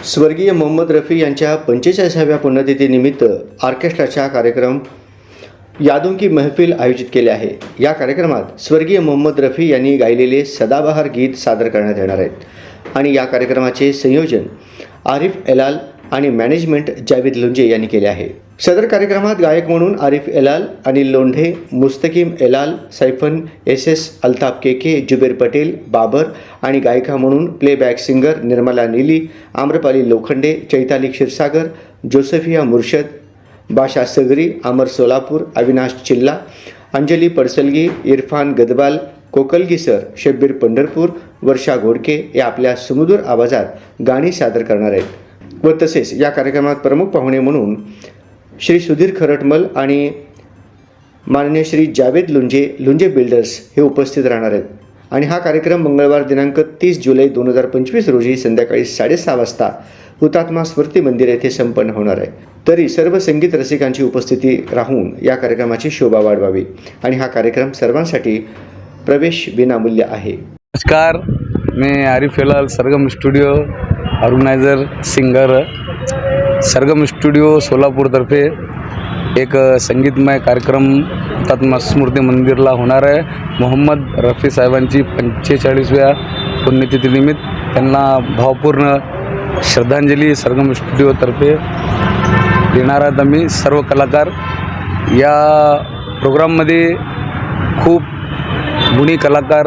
स्वर्गीय मोहम्मद रफी यांच्या 45व्या पुण्यतिथीनिमित्त ऑर्केस्ट्राचा कार्यक्रम यादों की महफिल आयोजित केले आहे। या कार्यक्रमात स्वर्गीय मोहम्मद रफी यांनी गायलेले सदाबहार गीत सादर करण्यात येणार आहेत आणि या कार्यक्रमाचे संयोजन आरिफ एलाल आणि मॅनेजमेंट जावेद लुंजे यांनी केले आहे। सदर कार्यक्रमात गायक म्हणून आरिफ एलाल, अनिल लोंढे, मुस्तकीम एलाल, सैफन एस, अल्ताफ केके, जुबेर पटेल, बाबर आणि गायिका म्हणून प्लेबॅक सिंगर निर्मला नीली, आम्रपाली लोखंडे, चैताली क्षीरसागर, जोसेफिया मुर्शद, बाशा सगरी, अमर सोलापूर, अविनाश चिल्ला, अंजली पडसलगी, इरफान गदबाल, कोकलगी सर, शब्बीर पंढरपूर, वर्षा घोडके या आपल्या सुमधुर आवाजात गाणी सादर करणार आहेत व तसेच या कार्यक्रमात प्रमुख पाहुणे म्हणून श्री सुधीर खरटमल आणि माननीय श्री जावेद लुंजे बिल्डर्स हे उपस्थित राहणार आहेत आणि हा कार्यक्रम मंगळवार दिनांक 30 जुलै 2025 रोजी संध्याकाळी 6:30 वाजता हुतात्मा स्मृती मंदिर येथे संपन्न होणार आहे। तरी सर्व संगीत रसिकांची उपस्थिती राहून या कार्यक्रमाची शोभा वाढवावी आणि हा कार्यक्रम सर्वांसाठी प्रवेश विनामूल्य आहे। नमस्कार, मैं आरिफ एलाल, सरगम स्टूडियो ऑर्गेनाइजर सिंगर, सरगम स्टूडियो सोलापूरतर्फे एक संगीतमय कार्यक्रम हुतात्मा स्मृती मंदिरला होणार आहे। मोहम्मद रफी साहेबांची 45व्या पुण्यतिथीनिमित्त त्यांना भावपूर्ण श्रद्धांजली सरगम स्टुडिओतर्फे देणार आहोत आम्ही सर्व कलाकार। या प्रोग्राममध्ये खूप गुणी कलाकार